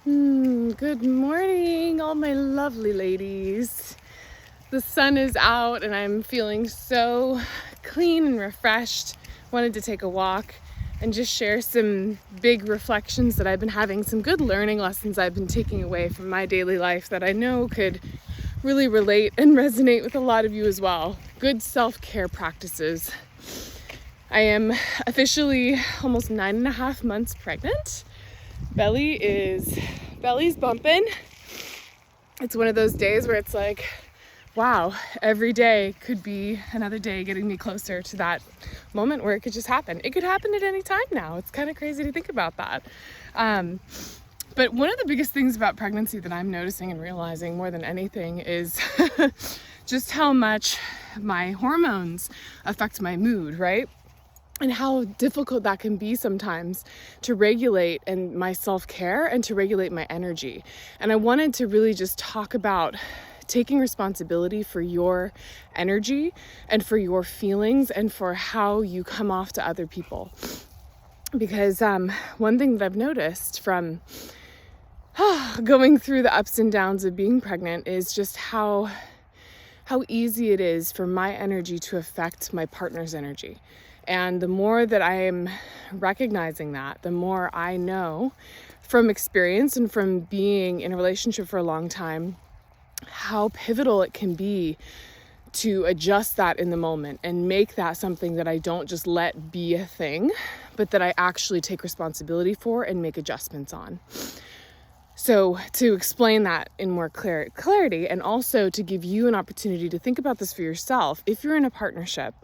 Good morning, all my lovely ladies. The sun is out and I'm feeling so clean and refreshed. Wanted to take a walk and just share some big reflections that I've been having, some good learning lessons I've been taking away from my daily life that I know could really relate and resonate with a lot of you as well. Good self-care practices. I am officially almost 9.5 months pregnant. Belly's bumping. It's one of those days where it's like, wow, every day could be another day getting me closer to that moment where it could just happen. It could happen at any time now. It's kind of crazy to think about that. But one of the biggest things about pregnancy that I'm noticing and realizing more than anything is just how much my hormones affect my mood, right? And how difficult that can be sometimes to regulate and my self-care and to regulate my energy. And I wanted to really just talk about taking responsibility for your energy and for your feelings and for how you come off to other people. Because one thing that I've noticed from going through the ups and downs of being pregnant is just how easy it is for my energy to affect my partner's energy. And the more that I am recognizing that, the more I know from experience and from being in a relationship for a long time, how pivotal it can be to adjust that in the moment and make that something that I don't just let be a thing, but that I actually take responsibility for and make adjustments on. So to explain that in more clarity, and also to give you an opportunity to think about this for yourself, if you're in a partnership,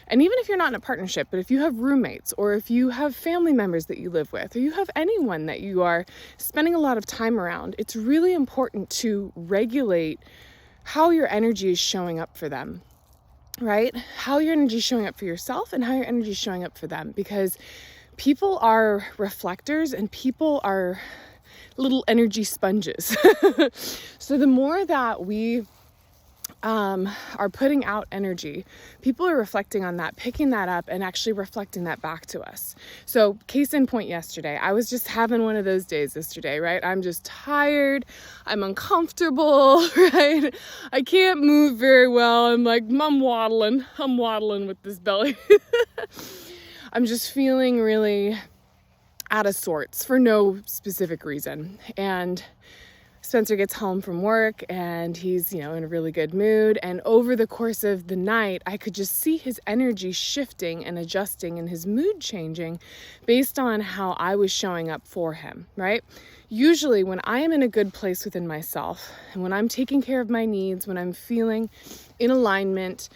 and even if you're not in a partnership, but if you have roommates or if you have family members that you live with, or you have anyone that you are spending a lot of time around, it's really important to regulate how your energy is showing up for them, right? How your energy is showing up for yourself and how your energy is showing up for them, because people are reflectors and people are little energy sponges. So the more that we are putting out energy, people are reflecting on that, picking that up and actually reflecting that back to us. So case in point, yesterday, I was just having one of those days yesterday, right? I'm just tired. I'm uncomfortable, right? I can't move very well. I'm waddling with this belly. I'm just feeling really out of sorts for no specific reason. And Spencer gets home from work and he's, in a really good mood. And over the course of the night, I could just see his energy shifting and adjusting and his mood changing based on how I was showing up for him, right? Usually when I am in a good place within myself and when I'm taking care of my needs, when I'm feeling in alignment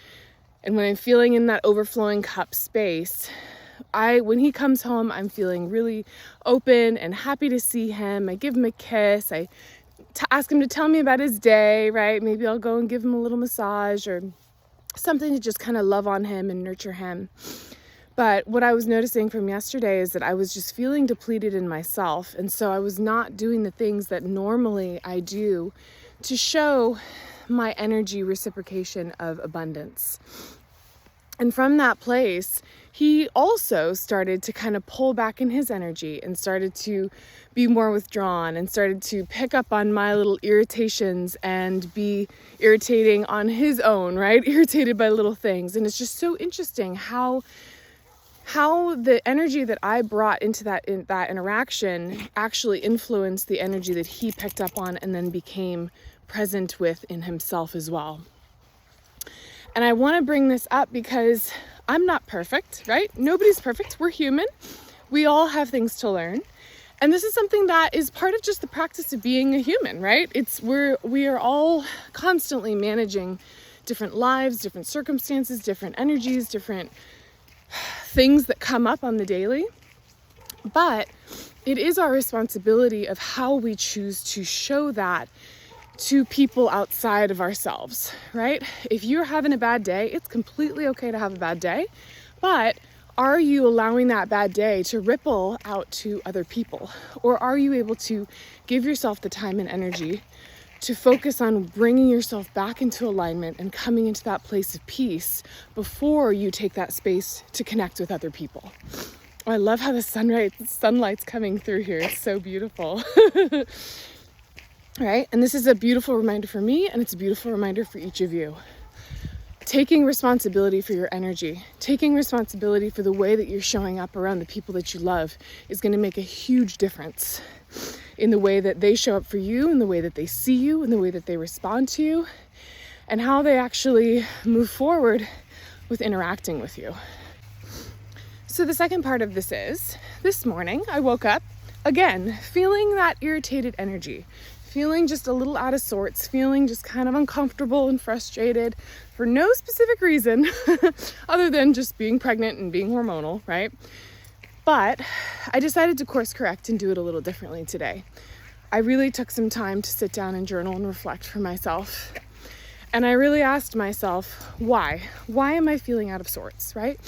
and when I'm feeling in that overflowing cup space, when he comes home, I'm feeling really open and happy to see him. I give him a kiss. I ask him to tell me about his day, right? Maybe I'll go and give him a little massage or something to just kind of love on him and nurture him. But what I was noticing from yesterday is that I was just feeling depleted in myself. And so I was not doing the things that normally I do to show my energy reciprocation of abundance. And from that place, he also started to kind of pull back in his energy and started to be more withdrawn and started to pick up on my little irritations and be irritating on his own, right? Irritated by little things. And it's just so interesting how the energy that I brought into that interaction actually influenced the energy that he picked up on and then became present with in himself as well. And I want to bring this up because I'm not perfect, right? Nobody's perfect. We're human. We all have things to learn. And this is something that is part of just the practice of being a human, right? We are all constantly managing different lives, different circumstances, different energies, different things that come up on the daily. But it is our responsibility of how we choose to show that to people outside of ourselves, right? If you're having a bad day, it's completely okay to have a bad day, but are you allowing that bad day to ripple out to other people? Or are you able to give yourself the time and energy to focus on bringing yourself back into alignment and coming into that place of peace before you take that space to connect with other people? Oh, I love how the sunlight's coming through here. It's so beautiful. Right? And this is a beautiful reminder for me, and it's a beautiful reminder for each of you. Taking responsibility for your energy, taking responsibility for the way that you're showing up around the people that you love is going to make a huge difference in the way that they show up for you, in the way that they see you, in the way that they respond to you, and how they actually move forward with interacting with you. So the second part of this is, this morning I woke up, again, feeling that irritated energy, feeling just a little out of sorts, feeling just kind of uncomfortable and frustrated for no specific reason other than just being pregnant and being hormonal, right? But I decided to course correct and do it a little differently today. I really took some time to sit down and journal and reflect for myself. And I really asked myself, why? Why am I feeling out of sorts, right?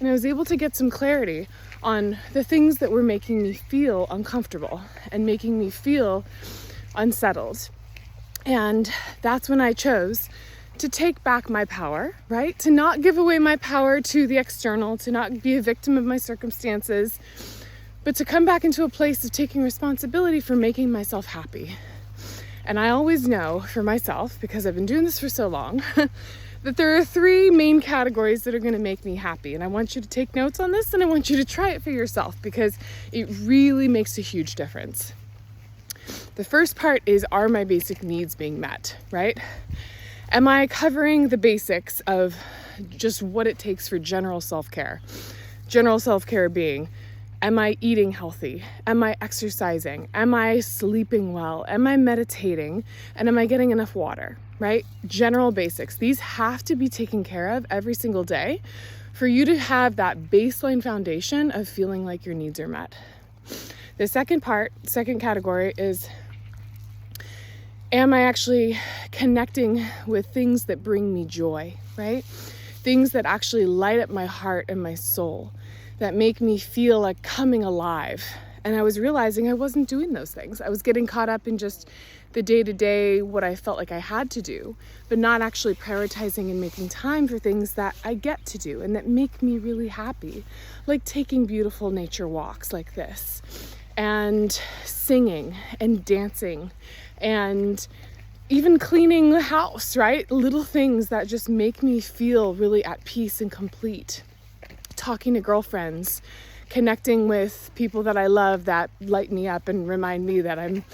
And I was able to get some clarity on the things that were making me feel uncomfortable and making me feel unsettled. And that's when I chose to take back my power, right? To not give away my power to the external, to not be a victim of my circumstances, but to come back into a place of taking responsibility for making myself happy. And I always know for myself, because I've been doing this for so long, that there are 3 main categories that are going to make me happy. And I want you to take notes on this, and I want you to try it for yourself, because it really makes a huge difference. The first part is, are my basic needs being met, right? Am I covering the basics of just what it takes for general self-care? General self-care being, am I eating healthy? Am I exercising? Am I sleeping well? Am I meditating? And am I getting enough water, right? General basics. These have to be taken care of every single day for you to have that baseline foundation of feeling like your needs are met. The second category is, am I actually connecting with things that bring me joy, right? Things that actually light up my heart and my soul, that make me feel like coming alive. And I was realizing I wasn't doing those things. I was getting caught up in just the day-to-day, what I felt like I had to do, but not actually prioritizing and making time for things that I get to do and that make me really happy, like taking beautiful nature walks like this, and singing and dancing, and even cleaning the house, right? Little things that just make me feel really at peace and complete. Talking to girlfriends, connecting with people that I love that light me up and remind me that I'm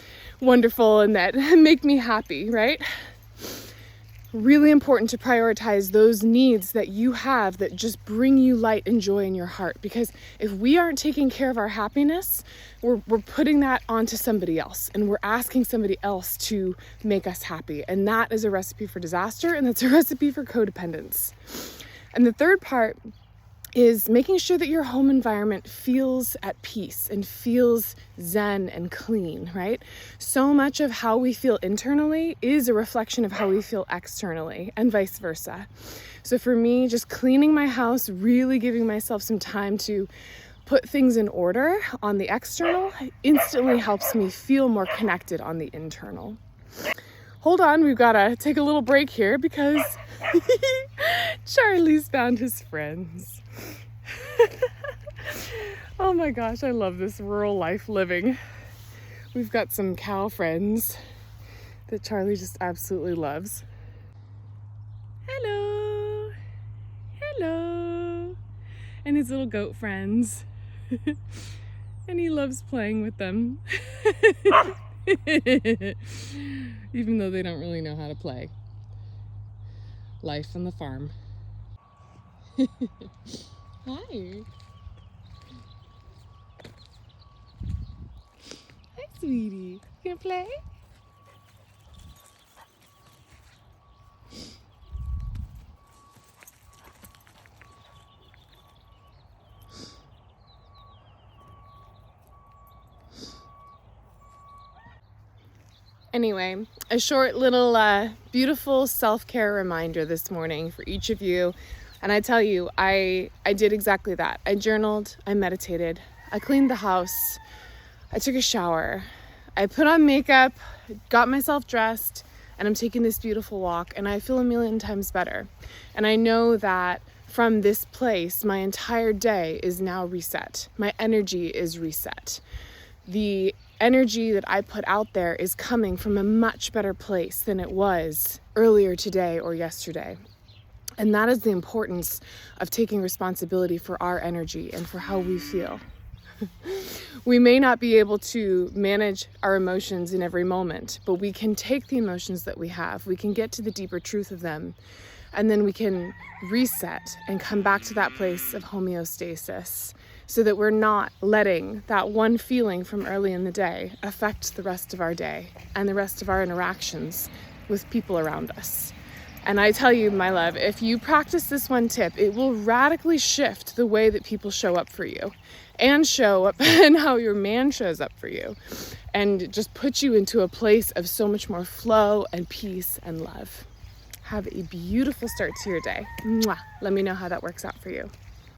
wonderful and that make me happy, right? Really important to prioritize those needs that you have that just bring you light and joy in your heart. Because if we aren't taking care of our happiness, we're putting that onto somebody else, and we're asking somebody else to make us happy. And that is a recipe for disaster, and that's a recipe for codependence. And the third part is making sure that your home environment feels at peace and feels zen and clean, right? So much of how we feel internally is a reflection of how we feel externally, and vice versa. So for me, just cleaning my house, really giving myself some time to put things in order on the external, instantly helps me feel more connected on the internal. Hold on, we've got to take a little break here because Charlie's found his friends. Oh my gosh, I love this rural life living. We've got some cow friends that Charlie just absolutely loves. Hello, hello, and his little goat friends. And he loves playing with them. Even though they don't really know how to play. Life on the farm. Hi. Hi, sweetie. You gonna play? Anyway, a short little beautiful self-care reminder this morning for each of you. And I tell you, I did exactly that. I journaled, I meditated, I cleaned the house, I took a shower, I put on makeup, got myself dressed, and I'm taking this beautiful walk, and I feel a million times better. And I know that from this place, my entire day is now reset. My energy is reset. The energy that I put out there is coming from a much better place than it was earlier today or yesterday. And that is the importance of taking responsibility for our energy and for how we feel. We may not be able to manage our emotions in every moment, but we can take the emotions that we have, we can get to the deeper truth of them, and then we can reset and come back to that place of homeostasis so that we're not letting that one feeling from early in the day affect the rest of our day and the rest of our interactions with people around us. And I tell you, my love, if you practice this one tip, it will radically shift the way that people show up for you and show up and how your man shows up for you, and just put you into a place of so much more flow and peace and love. Have a beautiful start to your day. Mwah. Let me know how that works out for you.